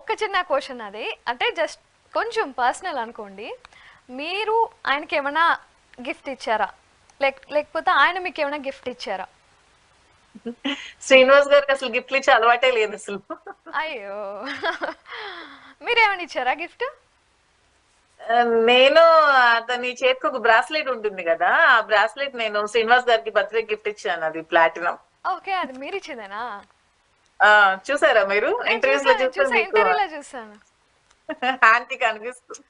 ఒక్క చిన్న క్వశ్చన్ అది, అంటే జస్ట్ కొంచెం పర్సనల్ అనుకోండి. మీరు ఆయనకి ఏమైనా గిఫ్ట్ ఇచ్చారా? లేకపోతే ఆయన మీకు ఏమైనా గిఫ్ట్ ఇచ్చారా? శ్రీనివాస్ గారికి అసలు గిఫ్ట్లు ఇచ్చే అలవాటే లేదు అసలు. అయ్యో! మీరేమైనా ఇచ్చారా గిఫ్ట్? నేను అతని చేతికి ఒక బ్రాస్లెట్ ఉంటుంది కదా, ఆ బ్రాస్లెట్ నేను శ్రీనివాస్ గారికి బర్త్డే గిఫ్ట్ ఇచ్చాను, అది ప్లాటినం. ఓకే, అది మీరు ఇచ్చిందేనా? ఆ చూసారా మీరు? నేను ఇంటర్వ్యూస్ లో చూసాను, నేను చూస్తే చూసాను, మీకు ఇంటర్వ్యూలో చూసాను. ఆంటీకి అనిపిస్తుంది.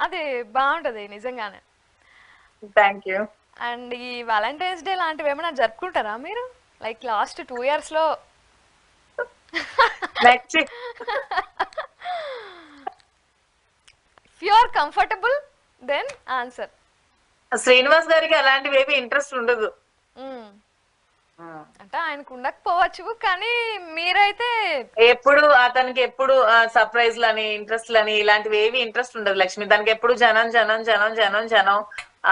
అది బాగుంటది నిజంగానే. Thank you. అండ్ ఈ వ్యాలంటైన్స్ డే లాంటివి ఏమైనా జరుపుకుంటారా మీరు? లైక్ లాస్ట్ 2 years లో? Next if you are comfortable then answer. Srinivas గారికి అలాంటివి ఏవి ఇంట్రెస్ట్ ఉండదు. అంటే ఆయనకు ఉండకపోవచ్చు, కానీ మీరైతే ఎప్పుడు అతనికి ఎప్పుడు సర్ప్రైజ్ లని ఇంట్రెస్ట్ లని ఇలాంటివి ఏవి ఇంట్రెస్ట్ ఉండదు లక్ష్మి. దానికి ఎప్పుడు జనం జనం జనం జనం జనం,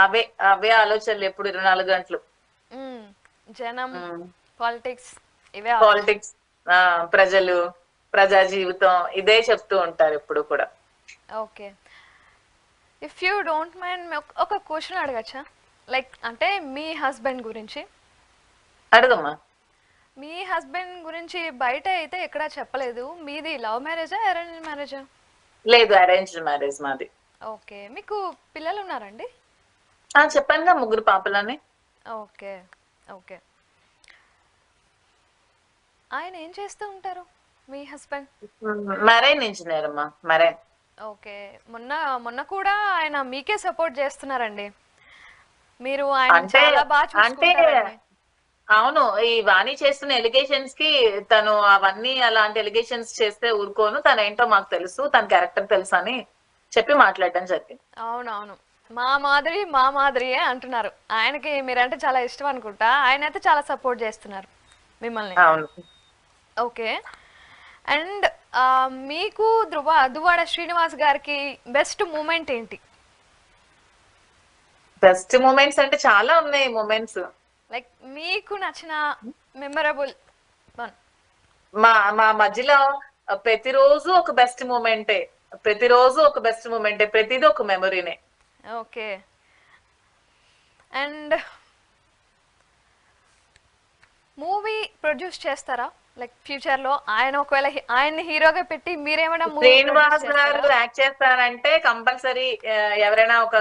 అవే అవే ఆలోచనలు ఎప్పుడు 24 గంటలు. జనం, పాలిటిక్స్, ఇవే ఆలోచన. పాలిటిక్స్, ప్రజలు, ప్రజా జీవితం, ఇదే చెప్తూ ఉంటారు ఎప్పుడు కూడా. Okay, if you don't mind ఒక క్వశ్చన్ అడగచ్చా? లైక్ అంటే మీ హస్బెండ్ గురించి. అడగమ్మా. మీ హస్బెండ్ గురించి బయట అయితే ఎక్కడా చెప్పలేదు. మీది లవ్ మ్యారేజా, అరేంజ్ మ్యారేజా? లేదు, అరేంజ్డ్ మ్యారేజ్ మాది. ఓకే, మీకు పిల్లలు ఉన్నారండి? చెప్పానుగా, 3 పాపలని. Okay okay. ఆయన ఏం చేస్తూ ఉంటారు మీ హస్బెండ్? మరైన్ ఇంజనీర్ అమ్మా, మరైన్. ఓకే, మొన్న మొన్న కూడా ఆయన మీకే సపోర్ట్ చేస్తున్నారండి. మీరు ఆయన అంటే చాలా బాగా అంటే చూసుకుంటారండి. అవును, ఈ వాణి చేస్తున్న ఎలిగేషన్స్ కి తను అవన్నీ అలాంటి ఎలిగేషన్స్ చేస్తే ఊరుకోను, తను ఏంటో మాకు తెలుసు, తన క్యారెక్టర్ తెలుసు అని చెప్పి మాట్లాడడం జరిగింది. అవునవును, మా మాదిరియే అంటున్నారు. ఆయనకి మీరంటే చాలా ఇష్టం అనుకుంటా. ఆయన అయితే చాలా సపోర్ట్ చేస్తున్నారు మిమ్మల్ని. అవును. ఓకే, అండ్ మీకు దువ్వాడ శ్రీనివాస్ గారికి బెస్ట్ మూమెంట్ ఏంటి? బెస్ట్ మూమెంట్స్ అంటే చాలా ఉన్నాయి మూమెంట్స్. లైక్ మీకు నచ్చిన మెమరబుల్ వన్. మా మధ్యలో ప్రతిరోజు ఒక బెస్ట్ మూమెంటే, ప్రతిరోజు ఒక బెస్ట్ మూమెంటే, ప్రతిదీ ఒక మెమరీనే. ఓకే, అండ్ మూవీ ప్రొడ్యూస్ చేస్తారా? లైక్ ఫ్యూచర్ లో ఆయన ఒకవేళ ఆయన్ని హీరోగా పెట్టి మీరేమైనా మూవీ శ్రీనివాస్ గారు యాక్ట్ చేస్తారంటే కంపల్సరీ ఎవరైనా ఒక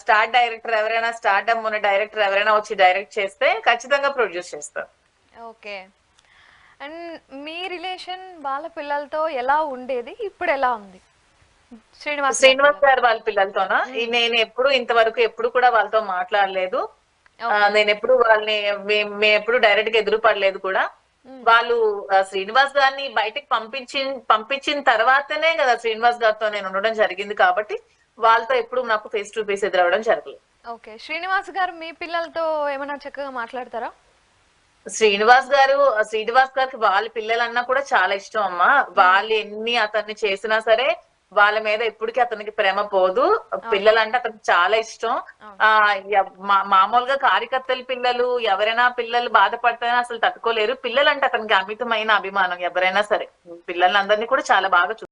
స్టార్ డైరెక్టర్, ఎవరైనా స్టార్డమ్ ఉన్న డైరెక్టర్ ఎవరైనా వచ్చి డైరెక్ట్ చేస్తే ఖచ్చితంగా ప్రొడ్యూస్ చేస్తారు. ఓకే, అండ్ మీ రిలేషన్ వాళ్ళ పిల్లలతో ఎలా ఉండేది, ఇప్పుడు ఎలా ఉంది? శ్రీనివాస్ గారు వాళ్ళ పిల్లలతోనా? నేను ఎప్పుడు ఇంతవరకు ఎప్పుడు కూడా వాళ్ళతో మాట్లాడలేదు. నేను ఎప్పుడు వాళ్ళని మేము ఎప్పుడు డైరెక్ట్ గా ఎదురుపడలేదు కూడా. వాళ్ళు శ్రీనివాస్ గారిని బయటకు పంపించిన తర్వాతనే కదా శ్రీనివాస్ గారితో నేను ఉండడం జరిగింది, కాబట్టి వాళ్ళతో ఎప్పుడు నాకు ఫేస్ టు ఫేస్ ఎదురవడం జరగలేదు. ఓకే, శ్రీనివాస్ గారు మీ పిల్లలతో ఏమైనా చక్కగా మాట్లాడతారా? శ్రీనివాస్ గారికి వాళ్ళ పిల్లలన్నా కూడా చాలా ఇష్టం అమ్మా. వాళ్ళు ఎన్ని అతన్ని చేసినా సరే వాళ్ళ మీద ఎప్పటికీ అతనికి ప్రేమ పోదు. పిల్లలంటే అతనికి చాలా ఇష్టం. మామూలుగా కార్యకర్తల పిల్లలు ఎవరైనా పిల్లలు బాధపడితేనే అసలు తట్టుకోలేరు. పిల్లలంటే అతనికి అమితమైన అభిమానం. ఎవరైనా సరే పిల్లలందరినీ కూడా చాలా బాగా